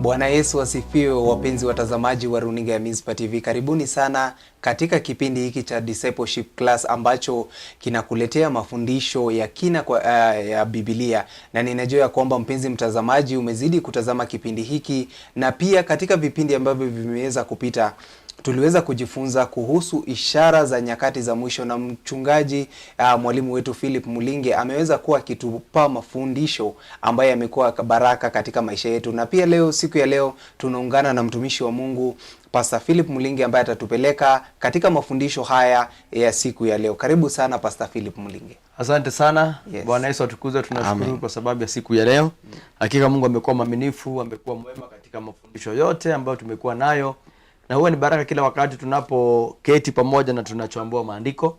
Bwana Yesu asifiwe, wapenzi watazamaji wa runinga ya Mizpa TV. Karibuni sana katika kipindi hiki cha Discipleship Class ambacho kinakuletea mafundisho ya kina ya Biblia. Na ninajua ya kwamba mpenzi mtazamaji umezidi kutazama kipindi hiki, na pia katika vipindi ambavyo vimeweza kupita tuliweza kujifunza kuhusu ishara za nyakati za mwisho, na mchungaji mwalimu wetu Philip Mulinge ameweza kuwa akitupa mafundisho ambayo yamekuwa baraka katika maisha yetu. Na pia leo, siku ya leo, tunaungana na mtumishi wa Mungu Pastor Philip Mulinge ambaye atatupeleka katika mafundisho haya ya siku ya leo. Karibu sana Pastor Philip Mulinge. Asante sana. Yes. Bwana Yesu atukuzwe. Tunashukuru kwa sababu ya siku ya leo. Hakika Mungu amekuwa mwaminifu, amekuwa mwema katika mafundisho yote ambayo tumekuwa nayo. Na huwa ni baraka kila wakati tunapoketi pamoja na tunachoambua maandiko.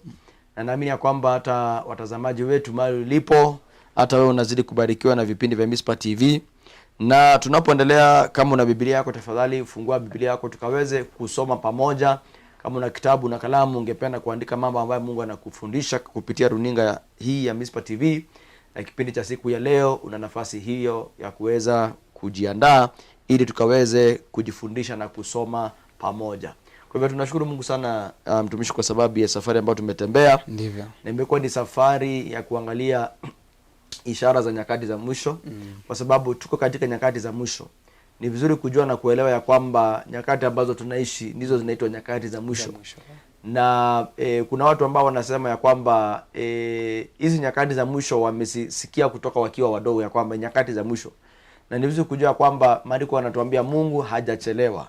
Na naamini ya kwamba hata watazamaji wetu mahali ulipo, hata wewe unazidi kubarikiwa na vipindi vya Mizpa TV. Na tunapoendelea, kama una Biblia yako tafadhali fungua Biblia yako tukaweze kusoma pamoja. Kama una kitabu na kalamu ungependa kuandika mambo ambayo Mungu anakufundisha kupitia runinga hii ya Mizpa TV, na kipindi cha siku ya leo una nafasi hiyo ya kuweza kujiandaa ili tukaweze kujifundisha na kusoma pamoja. Kwa hivyo tunashukuru Mungu sana mtumishi kwa sababu ya safari ambayo tumetembea. Ndivyo. Na imekuwa ni safari ya kuangalia ishara za nyakati za mwisho. Kwa sababu tuko katika nyakati za mwisho. Ni vizuri kujua na kuelewa ya kwamba nyakati ambazo tunaishi ndizo zinaitwa nyakati za mwisho. Na kuna watu ambao wanasema ya kwamba hizi nyakati za mwisho wamesikia kutoka wakiwa wadogo ya kwamba nyakati za mwisho. Na ni vizuri kujua kwamba maandiko yanatuambia Mungu hajachelewa.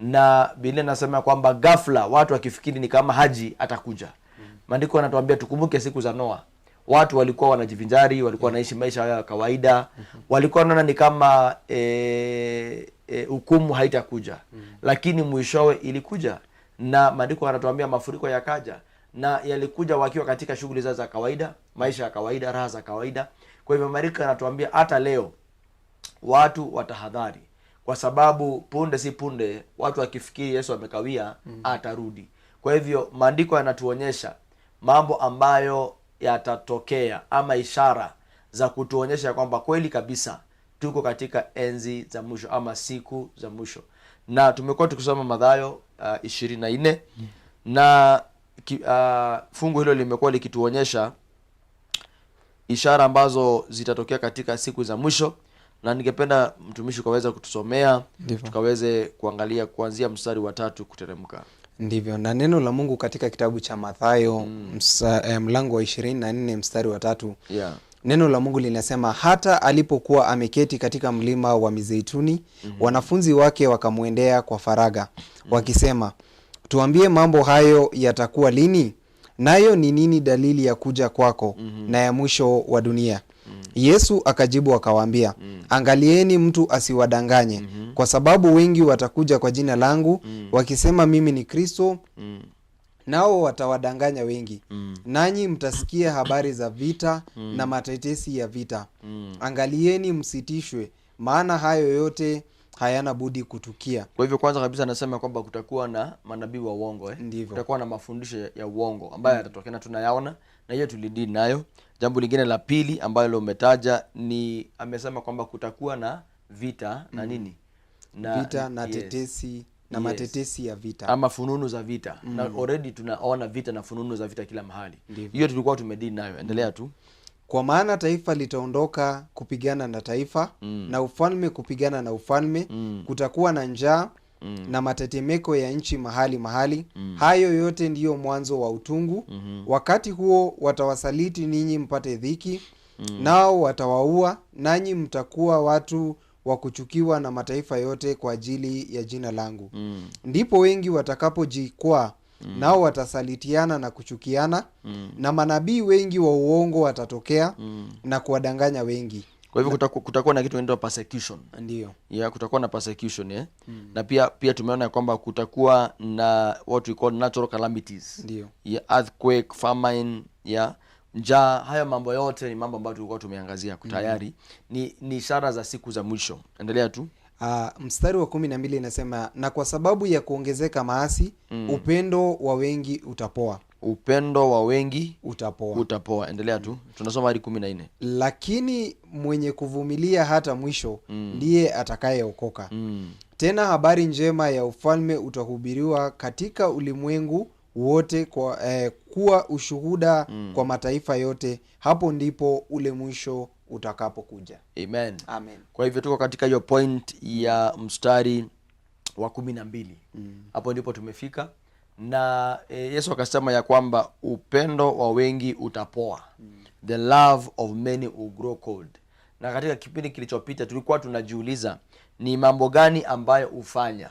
Na Biblia inasema kwamba ghafla watu wakifikiri ni kama haji atakuja. Maandiko yanatuambia tukumbuke siku za Noa. Watu walikuwa wanajivinjari, walikuwa wanaishi maisha ya kawaida. Walikuwa wanaona ni kama hukumu haitakuja. Lakini mwishowe ilikuja. Na maandiko yanatuambia mafuriko yakaja, na yalikuja wakiwa katika shughuli zao za kawaida, maisha ya kawaida, raha za kawaida. Kwa hivyo maandiko yanatuambia hata leo watu watahadhari, kwa sababu punde si punde watu wakifikiri Yesu amekawia atarudi. Kwa hivyo maandiko yanatuonyesha mambo ambayo yatatokea, ama ishara za kutuonyesha kwamba kweli kabisa tuko katika enzi za mwisho ama siku za mwisho. Na tumekuwa tukisoma Mathayo 24 na fungu hilo limekuwa likituonyesha ishara ambazo zitatokea katika siku za mwisho. Na ningependa mtumishi kaweza kutusomea. Ndivyo. Tukaweze kuangalia kuanzia mstari wa 3 kuteremka. Ndivyo. Na neno la Mungu katika kitabu cha Mathayo mlango wa 24 mstari wa 3. Yeah. Neno la Mungu linasema, hata alipokuwa ameketi katika mlima wa Mizeituni, wanafunzi wake wakamwendea kwa faraga, wakisema, tuambie mambo hayo yatakuwa lini? Nayo ni nini dalili ya kuja kwako na ya mwisho wa dunia? Yesu akajibu akawaambia, angalieni mtu asiwadanganye, kwa sababu wengi watakuja kwa jina langu wakisema mimi ni Kristo, nao watawadanganya wengi. Nanyi mtasikia habari za vita na matetesi ya vita. Angalieni msitishwe, maana hayo yote hayana budi kutukia. Kwa hivyo kwanza kabisa anasema kwamba kutakuwa na manabii wa uongo. Ndivyo. Kutakuwa na mafundisho ya uongo ambayo yatatokea, na tunayaona, na hiyo tulidini nayo. Jambo lingine la pili ambalo umetaja ni amesema kwamba kutakuwa na vita na nini? Vita na tetesi na matetesi ya vita, ama fununu za vita. Na already tunaona vita na fununu za vita kila mahali. Hiyo tulikuwa tumedini nayo. Endelea tu. Kwa maana taifa litaondoka kupigana na taifa, na ufalme kupigana na ufalme. Kutakuwa na njaa na matetemeko ya nchi mahali mahali. Hayo yote ndiyo mwanzo wa utungu. Wakati huo watawasaliti ninyi mpate dhiki, nao watawaua, nanyi mtakuwa watu wa kuchukiwa na mataifa yote kwa ajili ya jina langu. Ndipo wengi watakapojikwaa, nao watasalitiana na kuchukiana, na manabii wengi wa uongo watatokea na kuwadanganya wengi. Kwa hivyo kutakuwa na kitu inaitwa persecution. Ndio. Kutakuwa na persecution. Na pia tumeona kwamba kutakuwa na what we call natural calamities. Ndio. Earthquake, famine, njaa. Haya mambo yote ni mambo ambayo tulikuwa tumeangazia tayari. Ni ishara za siku za mwisho. Endelea tu. Mstari wa 12 inasema, na kwa sababu ya kuongezeka maasi upendo wa wengi utapoa. upendo wa wengi utapoa. Endelea tu. Tunasoma hadi 14. Lakini mwenye kuvumilia hata mwisho ndiye atakayeokoka. Tena habari njema ya ufalme utahubiriwa katika ulimwengu wote kuwa ushuhuda kwa mataifa yote. Hapo ndipo ule mwisho utakapokuja. Amen. Amen. Kwa hivyo tuko katika hiyo point ya mstari wa 12. Hapo ndipo tumefika. Na Yesu akasema ya kwamba upendo wa wengi utapoa. The love of many will grow cold. Na katika kipindi kilichopita tulikuwa tunajiuliza ni mambo gani ambayo hufanya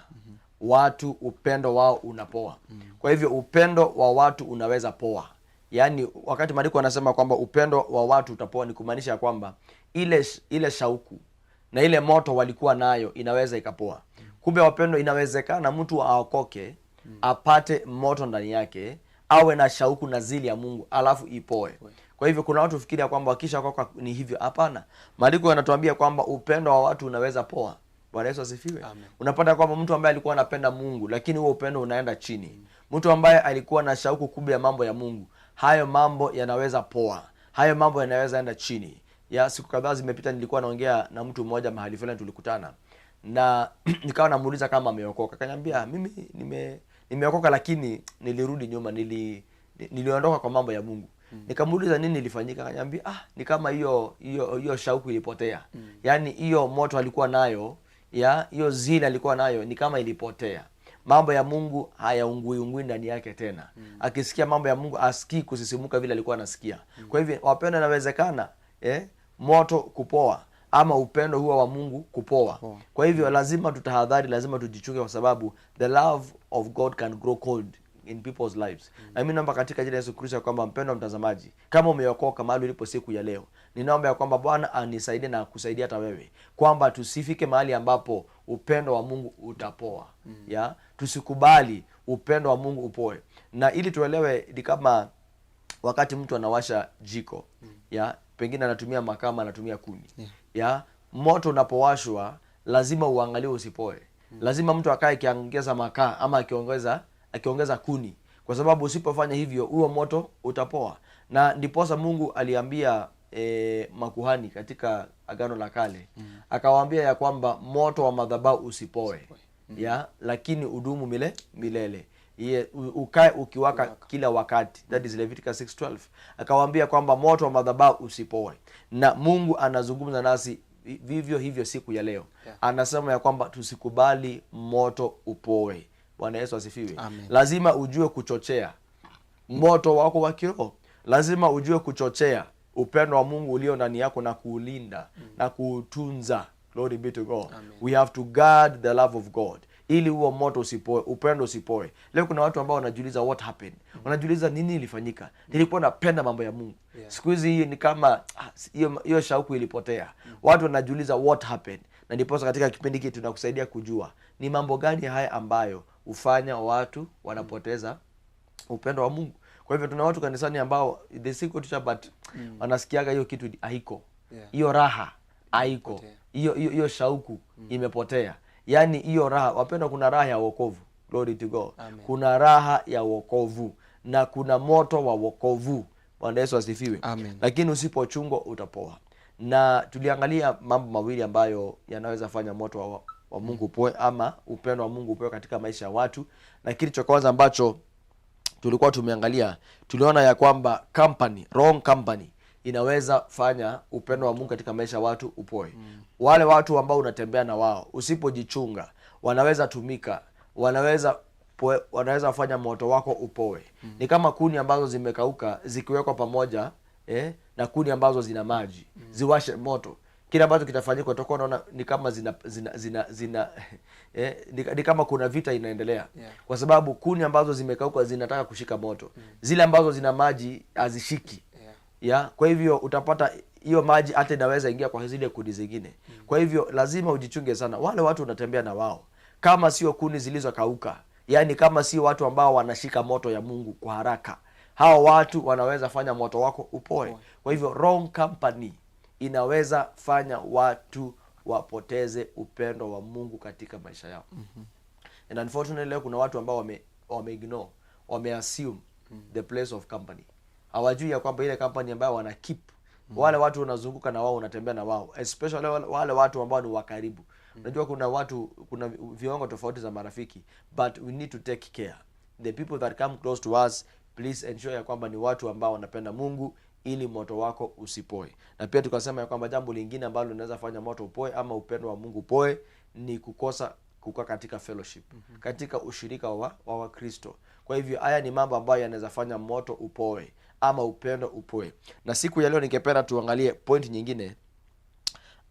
watu upendo wao unapoa. Kwa hivyo upendo wa watu unaweza poa. Yaani wakati maandiko yanasema kwamba upendo wa watu utapoa, ni kumaanisha kwamba ile shauku na ile moto walikuwa nayo inaweza ikapoa. Kumbe wapendo, inawezekana mtu aokoke, apate moto ndani yake, awe na shauku na zili ya Mungu, alafu ipoe. Kwa hivyo kuna watu fikiria kwamba wakishaokoka ni hivyo. Hapana. Maandiko yanatuambia kwamba upendo wa watu unaweza poa. Bwana Yesu asifiwe. Unapata kwamba mtu ambaye alikuwa anapenda Mungu lakini huo upendo unaenda chini. Mtu ambaye alikuwa na shauku kubwa ya mambo ya Mungu, hayo mambo yanaweza poa. Hayo mambo yanaweza enda chini. Ya siku kadhaa zimepita nilikuwa naongea na mtu mmoja mahali fulani tulikutana. Na nikawa namuuliza kama ameokoka. Akaniambia mimi nimeokoka lakini nilirudi nyuma, niliondoka kwa mambo ya Mungu. Nikamuuliza nini ilifanyika? Akaniambia ni kama hiyo shauku ilipotea. Yaani hiyo moto alikuwa nayo, hiyo zile alikuwa nayo ni kama ilipotea. Mambo ya Mungu hayaungui ndani yake tena. Akisikia mambo ya Mungu asikii kusisimuka vile alikuwa anasikia. Kwa hivyo wapenda, inawezekana moto kupoa ama upendo huo wa Mungu kupoa. Kwa hivyo lazima tutahadhari, lazima tujichunge, kwa sababu the love of God can grow cold in people's lives. Na mimi naomba katika jina la Yesu Kristo kwamba mpendwa mtazamaji, kama umeokoka mahali ulipo siku ya leo, ninaomba ya kwamba Bwana anisaidie na kusaidia hata wewe, kwamba tusifike mahali ambapo upendo wa Mungu utapoa. Tusikubali upendo wa Mungu upoe. Na ili tuelewe, ni kama wakati mtu anawasha jiko, pengine anatumia makaa, anatumia kuni. Moto unapowashwa lazima uangalie usipoe. Lazima mtu akae akiongeza makaa ama akiongeza kuni, kwa sababu usipofanya hivyo huo moto utapoa. Na ndiposa Mungu aliambia makuhani katika Agano la Kale, akawaambia ya kwamba moto wa madhabahu usipoe, lakini udumu milele. Ukae ukiwaka kila wakati. That is Leviticus 6:12. Akawaambia kwamba moto wa madhabahu usipoe. Na Mungu anazungumza nasi vivyo hivyo siku ya leo. Anasema ya kwamba tusikubali moto upoe. Bwana Yesu asifiwe. Lazima ujue kuchochea moto wako wa kiroho. Lazima ujue kuchochea upendo wa Mungu ulio ndani yako na kuulinda na kuutunza. Glory be to God. We have to guard the love of God, ili huo moto usipoe, upendo usipoe. Leo kuna watu ambao wanajiuliza what happened. Wanajiuliza nini ilifanyika? Nilikuwa napenda mambo ya Mungu. Siku hizi hii ni kama hiyo shauku ilipotea. Watu wanajiuliza what happened. Na ndipo katika kipindi hiki tunakusaidia kujua ni mambo gani haya ambayo hufanya watu wanapoteza upendo wa Mungu. Kwa hivyo tuna watu kanisani ambao the secret but wanasikiaga hiyo kitu haiko. Hiyo raha haiko. Hiyo shauku imepotea. Yaani hiyo raha, wapendwa, kuna raha ya wokovu. Glory to God. Kuna raha ya wokovu na kuna moto wa wokovu. Bwana Yesu asifiwe. Lakini usipochungwa utapoa. Na tuliangalia mambo mawili ambayo yanaweza fanya moto wa Mungu upoe ama upendo wa Mungu upoe katika maisha ya watu. Na kitu cha kwanza ambacho tulikuwa tumeangalia, tuliona ya kwamba wrong company inaweza fanya upendo wa Mungu katika maisha ya watu upoe. Wale watu ambao unatembea na wao, usipojichunga, wanaweza tumika, wanaweza fanya moto wako upoe. Ni kama kuni ambazo zimekauka zikiwekwa pamoja na kuni ambazo zina maji, ziwashe moto. Kile ambacho kitafanyika utakuwa unaona ni kama ni kama kuna vita inaendelea. Kwa sababu kuni ambazo zimekauka zinataka kushika moto. Zile ambazo zina maji hazishiki. Kwa hivyo utapata hiyo maji hata inaweza ingia kwa zile kuni zingine. Kwa hivyo lazima ujichunge sana. Wale watu unatembea na wao, kama sio kuni zilizokauka, yani kama sio watu ambao wanashika moto ya Mungu kwa haraka, hao watu wanaweza fanya moto wako upoe. Kwa hivyo wrong company inaweza fanya watu wapoteze upendo wa Mungu katika maisha yao. And unfortunately leo kuna watu ambao wame ignore, wame assume the place of company. Hawajui ya kwamba ile company ambayo wana keep wale watu unazunguka na wao, unatembea na wao, especially wale watu ambao ni wa karibu. Unajua kuna watu, kuna viwango tofauti za marafiki, but we need to take care the people that come close to us. Please ensure ya kwamba ni watu ambao wanapenda Mungu, ili moto wako usipoe. Na pia tukasema ya kwamba jambo lingine ambalo linaweza fanya moto upoe ama upendo wa Mungu upoe ni kukosa kukaa katika fellowship, katika ushirika wa Wakristo. Kwa hivyo haya ni mambo ambayo yanaweza fanya moto upoe ama upendo upoe. Na siku ya leo ningependa tuangalie point nyingine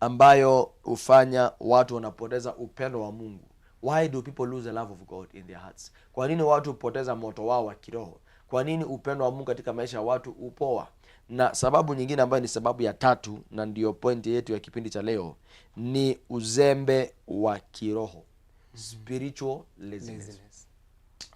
ambayo hufanya watu wanapoteza upendo wa Mungu. Why do people lose the love of God in their hearts? Kwa nini watu hupoteza moto wao wa kiroho? Kwa nini upendo wa Mungu katika maisha ya watu upoa? Na sababu nyingine ambayo ni sababu ya tatu, na ndiyo point yetu ya kipindi cha leo, ni uzembe wa kiroho. Spiritual laziness.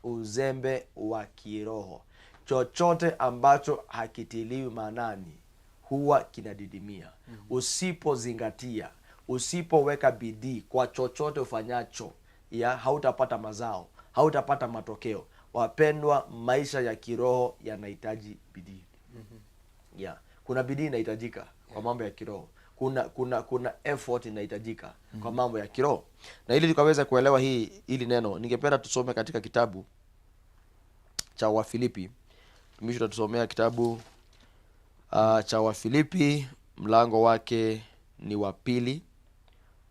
Uzembe wa kiroho. Chochote ambacho hakitiliwi maanani huwa kinadidimia. Usipozingatia, usipoweka bidii kwa chochote ufanyacho, hautapata mazao, hautapata matokeo. Wapendwa, maisha ya kiroho yanahitaji bidii. Kuna bidii inahitajika kwa mambo ya kiroho. Kuna effort inahitajika kwa mambo ya kiroho. Na ili tukaweza kuelewa hili neno, ningependa tusome katika kitabu cha Wafilipi. Tumisho tutasomea kitabu cha Wafilipi, mlango wake ni wa 2.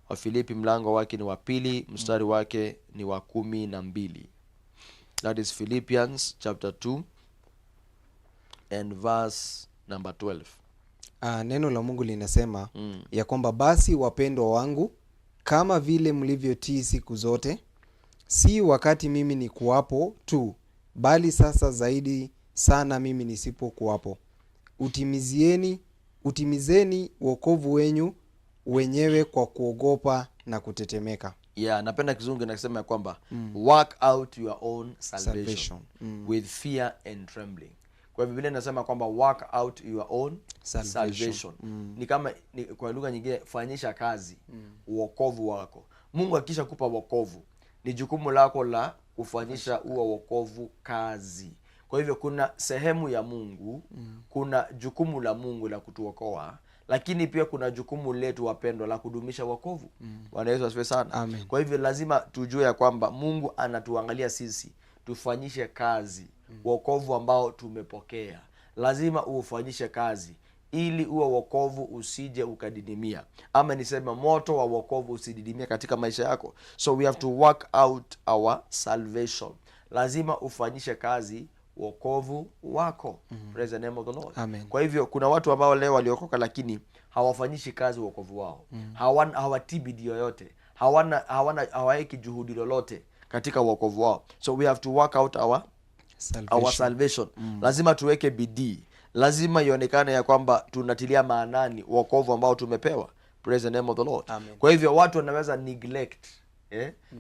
Wafilipi mlango wake ni wa 2, mstari wake ni wa 12. That is Philippians chapter 2 and verse number 12. Neno la Mungu linasema ya kwamba basi wapendwa wangu, kama vile mlivyotii siku zote, si wakati mimi ni kuwapo tu, bali sasa zaidi sana mimi nisipokuwapo, utimizeni wokovu wenyu wenyewe kwa kuogopa na kutetemeka. Napenda kizungu inasema ya kwamba work out your own salvation. With fear and trembling. Kwa Biblia inasema kwamba work out your own salvation. Ni kama kwa lugha nyingine, fanyisha kazi wokovu wako. Mungu akisha kupa wokovu, ni jukumu lako la kufanyisha huo wokovu kazi. Kwa hivyo kuna sehemu ya Mungu, kuna jukumu la Mungu la kutuokoa, lakini pia kuna jukumu letu wapendwa la kudumisha wokovu. Bwana Yesu asifiwe sana. Amen. Kwa hivyo lazima tujue ya kwamba Mungu anatuangalia sisi tufanyishe kazi wokovu ambao tumepokea. Lazima ufanyishe kazi ili huo wokovu usije ukadidimia, ama niseme moto wa wokovu usididimia katika maisha yako. So we have to work out our salvation. Lazima ufanyishe kazi wokovu wako. Praise the name of the Lord. Amen. Kwa hivyo kuna watu ambao leo waliokoka lakini hawafanyishi kazi wokovu wao. Hawatii bidii yoyote. Hawaeki juhudi lolote katika wokovu wao. So we have to work out our salvation. Lazima tuweke bidii. Lazima ionekane ya kwamba tunatilia maanani wokovu ambao tumepewa. Praise the name of the Lord. Amen. Kwa hivyo watu wanaweza neglect.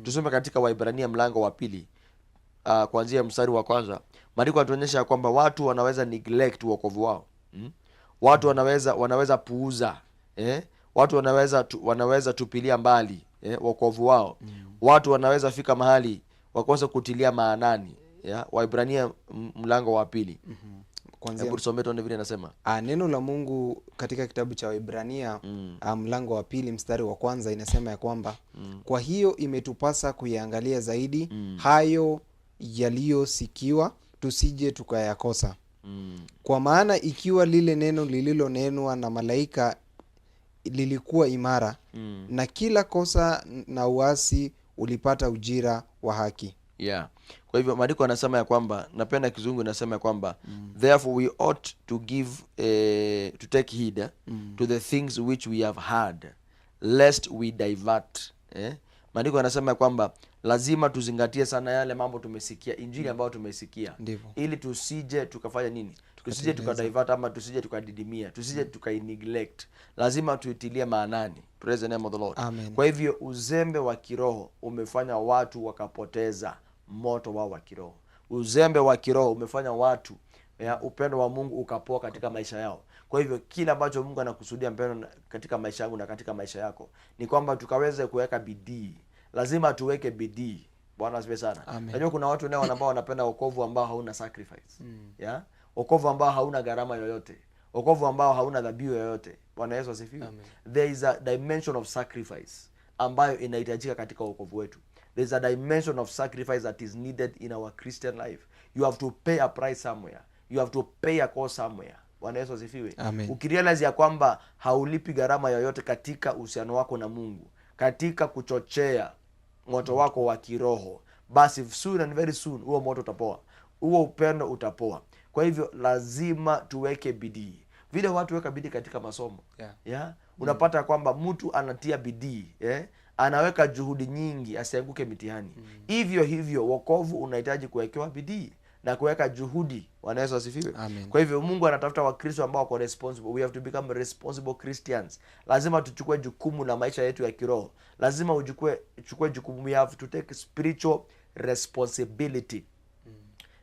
Tusome katika Waibrania mlango wa 2, kuanzia mstari wa 1. Maandiko yanatuonyesha ya kwamba watu wanaweza neglect wokovu wao. Watu wanaweza puuza. Watu wanaweza tupilia mbali wokovu wao. Watu wanaweza fika mahali wakosa kutilia maanani. Waibrania mlango wa 2. Hebu tusome tuone vile nasema. Neno la Mungu katika kitabu cha Waibrania mlango wa 2 mstari wa 1 inasema ya kwamba kwa hiyo imetupasa kuyaangalia zaidi hayo yaliyosikiwa, tusije tukayakosa. Kwa maana ikiwa lile neno lililonenwa na malaika lilikuwa imara, na kila kosa na uasi ulipata ujira wa haki. Kwa hivyo maandiko yanasema ya kwamba, napenda kizungu inasema ya kwamba therefore we ought to give to take heed to the things which we have heard, lest we divert. Maandiko yanasema ya kwamba lazima tuzingatie sana yale mambo tumesikia, injili ambayo tumesikia. Ndivyo. Ili tusije tukafanya nini? Tusije tukadivert ama tusije tukadidimia, tusije tukaineglect. Lazima tuitilie maanani. Praise the name of the Lord. Amen. Kwa hivyo uzembe wa kiroho umefanya watu wakapoteza moto wao wa kiroho. Uzembe wa kiroho umefanya watu upendo wa Mungu ukapoa katika maisha yao. Kwa hivyo kila ambacho Mungu anakusudia mpendo katika maisha yangu na katika maisha yako ni kwamba tukaweze kuweka bidii. Lazima tuweke bidii Bwana asifiwe sana. Amen. Unajua kuna watu nao ambao wanapenda wokovu ambao hauna sacrifice. Yeah? Wokovu ambao hauna gharama yoyote. Wokovu ambao hauna dhabihu yoyote. Bwana Yesu asifiwe. There is a dimension of sacrifice ambayo inahitajika katika wokovu wetu. There is a dimension of sacrifice that is needed in our Christian life. You have to pay a price somewhere. You have to pay a cost somewhere. Bwana Yesu asifiwe. Ukirealize ya kwamba haulipi gharama yoyote katika uhusiano wako na Mungu, katika kuchochea moto wako wa kiroho, basi soon and very soon huo moto utapoa, huo upendo utapoa. Kwa hivyo lazima tuweke bidii. Vile watu weka bidii katika masomo, unapata kwamba mtu anatia bidii, anaweka juhudi nyingi asianguke mitihani. Hivyo hivyo wokovu unahitaji kuwekewa bidii na kuweka juhudi. Bwana Yesu asifiwe. Kwa hivyo Mungu anatafuta Wakristo ambao wako responsible. We have to become responsible Christians. Lazima tuchukue jukumu la maisha yetu ya kiroho. Lazima uchukue jukumu. We have to take spiritual responsibility.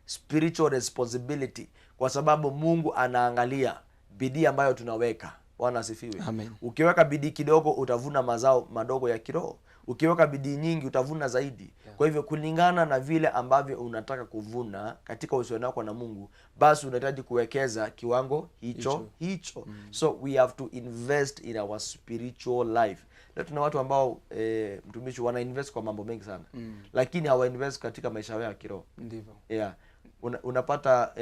Spiritual responsibility, kwa sababu Mungu anaangalia bidii ambayo tunaweka. Bwana asifiwe. Ukiweka bidii kidogo utavuna mazao madogo ya kiroho. Ukiweka bidii nyingi utavuna zaidi. Kwa hivyo kulingana na vile ambavyo unataka kuvuna katika uhusiano wako na Mungu, basi unahitaji kuwekeza kiwango hicho. So we have to invest in our spiritual life. Leo tuna watu ambao mtumishi wana invest kwa mambo mengi sana. Lakini hawa invest katika maisha yao ya kiroho. Ndivyo. Unapata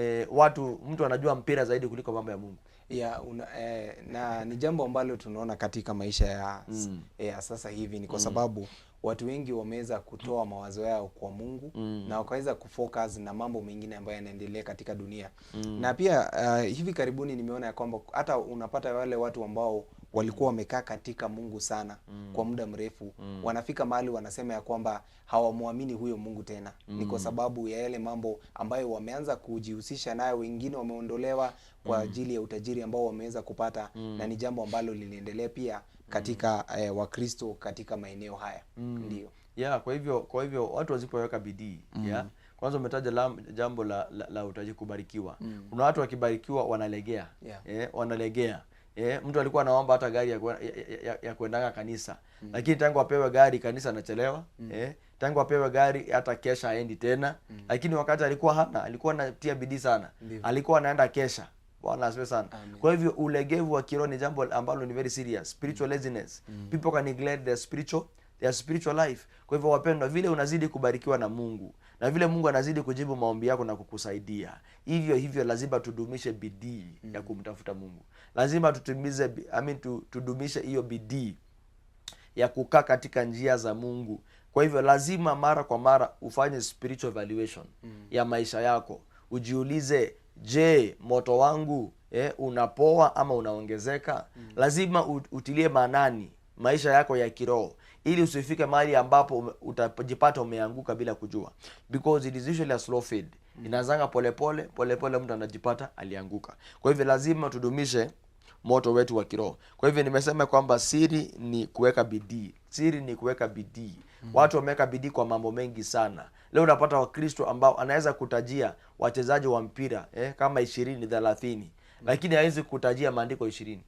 mtu anajua mpira zaidi kuliko mambo ya Mungu. Na ni jambo ambalo tunaona katika maisha ya sasa hivi, ni kwa sababu watu wengi wameweza kutoa mawazo yao kwa Mungu na wakaweza kufocus na mambo mengine ambayo yanaendelea katika dunia. Na pia hivi karibuni nimeona ya kwamba hata unapata wale watu ambao walikuwa wamekaa katika Mungu sana kwa muda mrefu, wanafika mahali wanasema ya kwamba hawamuamini huyo Mungu tena. Ni kwa sababu ya yale mambo ambayo wameanza kujihusisha nayo. Wengine wameondolewa kwa ajili ya utajiri ambao wameweza kupata, na ni jambo ambalo linaendelea pia katika Wakristo katika maeneo haya. Ndio. Kwa hivyo watu wasipoweka bidii, kwanza umetaja jambo la utajiri kubarikiwa. Kuna watu wakibarikiwa wanalegea. Wanalegea. Mtu alikuwa anaomba hata gari ya kuendanga kanisa. Lakini tangu apewe gari kanisa anachelewa. Tangu apewe gari hata kesha haendi tena. Lakini wakati alikuwa anatia bidii sana. Alikuwa anaenda kesha. Bwana asifiwe sana. Kwa hivyo ulegevu wa kiroho ni jambo ambalo ni very serious. Spiritual laziness. People can neglect their spiritual life. Kwa hivyo wapendwa, vile unazidi kubarikiwa na Mungu na vile Mungu anazidi kujibu maombi yako na kukusaidia, hivyo lazima tudumishe bidii ya kumtafuta Mungu. Lazima tudumishe hiyo bidii ya kukaa katika njia za Mungu. Kwa hivyo lazima mara kwa mara ufanye spiritual evaluation ya maisha yako. Ujiulize, je, moto wangu unapoa ama unaongezeka? Lazima utilie maanani maisha yako ya kiroho, ili usifike mahali ambapo utajipata umeanguka bila kujua, because it is usually a slow fade. Inazanga pole mtu anajipata alianguka. Kwa hivyo lazima tudumishe moto wetu wa kiroho. Kwa hivyo nimesema kwamba siri ni kuweka bidii. Watu wameweka bidii kwa mambo mengi sana. Leo unapata Wakristo ambao anaweza kutajia wachezaji wa mpira kama 20-30, lakini hawezi kutajia maandiko 20.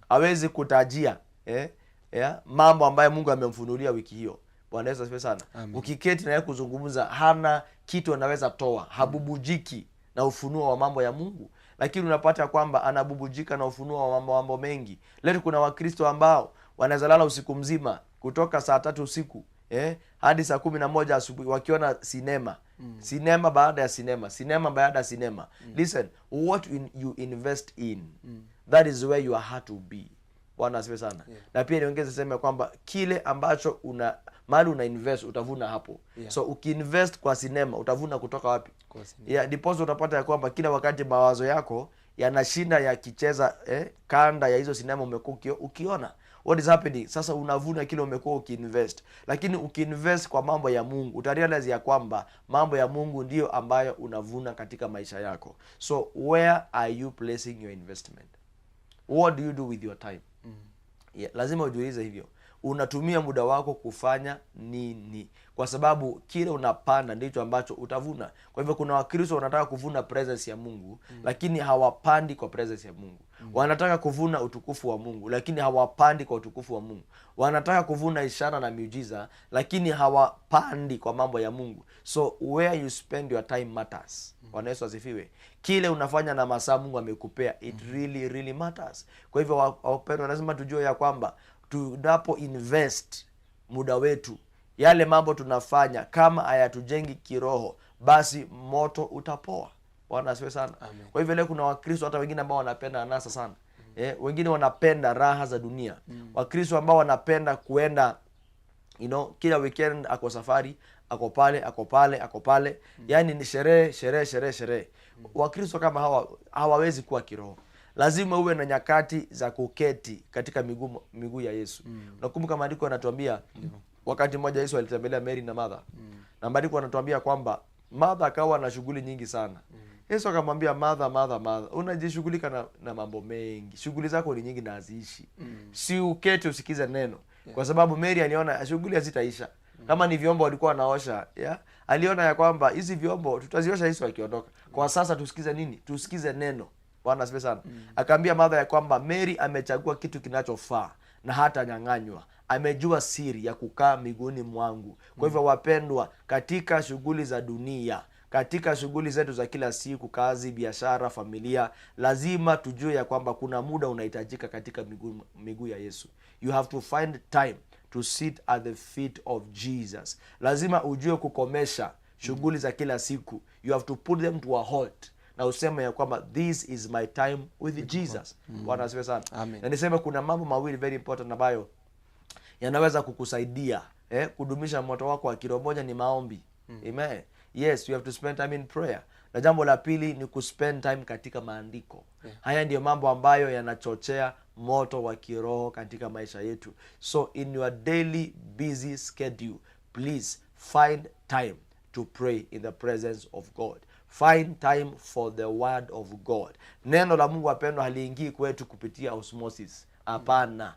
Hawezi kutajia mambo ambayo Mungu amemfunulia wiki hiyo. Bwana Yesu asifiwe sana. Ukiketi naye kuzungumza, hana kitu anaweza toa. Habubujiki na ufunuo wa mambo ya Mungu. Lakini unapata kwamba anabubujika na ufunuo wa mambo mengi. Leo kuna Wakristo ambao wanaweza lala usiku mzima kutoka saa 3 usiku hadi saa 11 asubuhi wakiona sinema baada ya sinema. Listen, what you invest in, that is where your heart will be. Bwana asifiwe sana. Na pia niongeze sema kwamba kile ambacho mahali una invest utavuna hapo. So ukiinvest kwa sinema utavuna kutoka wapi? Deposit utapata ya kwamba kila wakati mawazo yako yanashinda yakicheza kanda ya hizo sinema umekuwa ukiona. What is happening? Sasa unavuna kile umekuwa ukiinvest. Lakini ukiinvest kwa mambo ya Mungu, utarealize ya kwamba mambo ya Mungu ndio ambayo unavuna katika maisha yako. So where are you placing your investment? What do you do with your time? Lazima ujiulize hivyo. unatumia muda wako kufanya nini, kwa sababu kile unapanda ndicho ambacho utavuna. Kwa hivyo kuna Wakristo wanataka kuvuna presence ya Mungu lakini hawapandi kwa presence ya Mungu. Wanataka kuvuna utukufu wa Mungu lakini hawapandi kwa utukufu wa Mungu. Wanataka kuvuna ishara na miujiza lakini hawapandi kwa mambo ya Mungu. So where you spend your time matters. Bwana Yesu asifiwe. Kile unafanya na masaa Mungu amekupea, it really matters. Kwa hivyo wapendwa, lazima tujue ya kwamba tunapo invest muda wetu, yale mambo tunafanya kama hayatujengi kiroho, basi moto utapoa. Bwana asifiwe sana. Amen. Kwa hivyo leo kuna Wakristo hata wengine ambao wanapenda anasa sana. Wengine wanapenda raha za dunia. Wakristo ambao wanapenda kuenda kila weekend ako safari, ako pale. Yaani ni sherehe. Wakristo kama hawa hawawezi kuwa kiroho. Lazima uwe na nyakati za kuketi katika miguu ya Yesu. Nakumbuka maandiko yanatuambia wakati mmoja Yesu alitembelea Mary na Martha. Na maandiko yanatuambia kwamba Martha akawa na shughuli nyingi sana. Yesu akamwambia Martha, unajishughulika na mambo mengi. Shughuli zako ni nyingi na haziishi. Si uketi usikize neno. Kwa sababu Mary aliona shughuli hazitaisha. Kama ni vyombo walikuwa wanaosha, aliona ya kwamba hizi vyombo tutaziosha Yesu akiondoka. Kwa sasa tusikize nini? Tusikize neno. Bwana asifiwe sana. Akaambia Martha ya kwamba Mary amechagua kitu kinachofaa na hata nyang'anywa. Amejua siri ya kukaa miguuni mwangu. Kwa hivyo wapendwa, katika shughuli za dunia, katika shughuli zetu za kila siku, kazi, biashara, familia, lazima tujue ya kwamba kuna muda unahitajika katika miguu ya Yesu. You have to find time to sit at the feet of Jesus. Lazima ujue kukomesha shughuli za kila siku. You have to put them to a halt. Na useme ya kwamba this is my time with Jesus. Bwana asifiwe sana. Na niseme kuna mambo mawili very important ambayo yanaweza kukusaidia kudumisha moto wako wa kiroho. Moja ni maombi. Amen. Yes, you have to spend time in prayer. Na jambo la pili ni kuspend time katika maandiko. Haya ndiyo mambo ambayo yanachochea moto wa kiroho katika maisha yetu. So in your daily busy schedule, please find time to pray in the presence of God. Find time for the word of God. Neno la Mungu wapendwa haliingii kwetu kupitia osmosis. Hapana.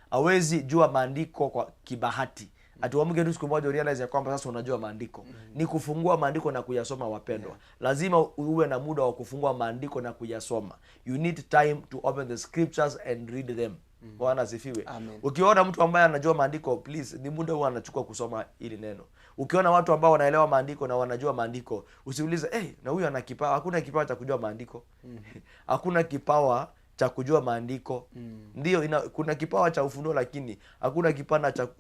Hawezi jua maandiko kwa kibahati. Atuamke tu siku moja urealize ya kwamba sasa unajua maandiko. Ni kufungua maandiko na kuyasoma wapendwa. Lazima uwe na muda wa kufungua maandiko na kuyasoma. You need time to open the scriptures and read them. Bwana asifiwe. Ukiona mtu ambaye anajua maandiko, please, ni muda huo anachukua kusoma ili neno. Ukiona watu ambao wanaelewa maandiko na wanajua maandiko, usiulize na huyu ana kipawa. Hakuna kipawa cha kujua maandiko. Hakuna kipawa cha kujua maandiko. Ndio kuna kipawa cha ufunuo lakini hakuna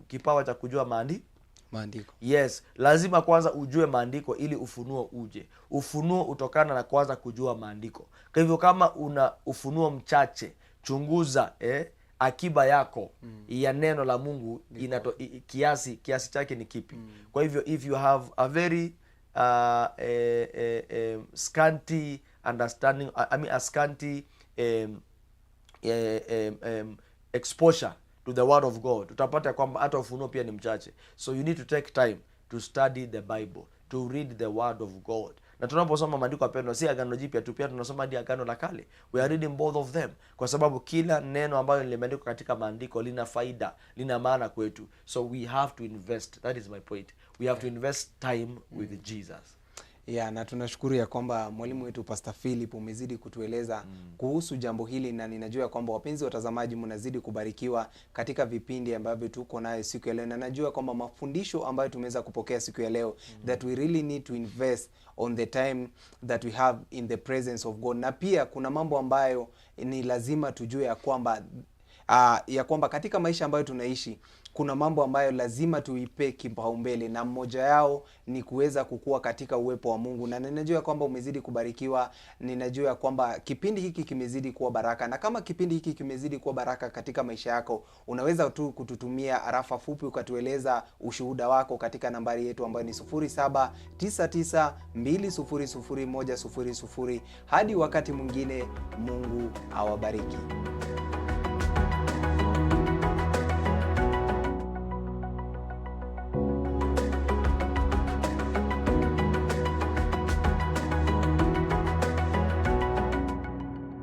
kipawa cha kujua maandiko. Yes, lazima kwanza ujue maandiko ili ufunuo uje. Ufunuo utokana na kwanza kujua maandiko. Kwa hivyo kama una ufunuo mchache, chunguza akiba yako ya neno la Mungu kiasi chake ni kipi. Kwa hivyo if you have a very scanty understanding, a scanty exposure to the word of God, utapata kwamba hata ufunuo pia ni mchache. So you need to take time to study the Bible, to read the word of God. Na tunaposoma maandiko yapendwa, si agano jipya tu, pia tunasoma hadi agano la kale. We are reading both of them, kwa sababu kila neno ambayo limeandikwa katika maandiko lina faida, lina maana kwetu. So we have to invest. That is my point. We have to invest time with Jesus. Na tunashukuru ya kwamba mwalimu wetu Pastor Philip umezidi kutueleza kuhusu jambo hili, na ninajua kwamba wapenzi watazamaji mnazidi kubarikiwa katika vipindi ambavyo tuko nayo siku ya leo, na najua kwamba mafundisho ambayo tumeweza kupokea siku ya leo, that we really need to invest on the time that we have in the presence of God. Na pia kuna mambo ambayo ni lazima tujue ya kwamba katika maisha ambayo tunaishi kuna mambo ambayo lazima tuipe kipaumbele, na mmoja yao ni kuweza kukua katika uwepo wa Mungu. Na ninajua kwamba umezidi kubarikiwa, ninajua kwamba kipindi hiki kimezidi kuwa baraka, na kama kipindi hiki kimezidi kuwa baraka katika maisha yako, unaweza tu kututumia arafa fupi ukatueleza ushuhuda wako katika nambari yetu ambayo ni 0799200100. Hadi wakati mwingine, Mungu awabariki.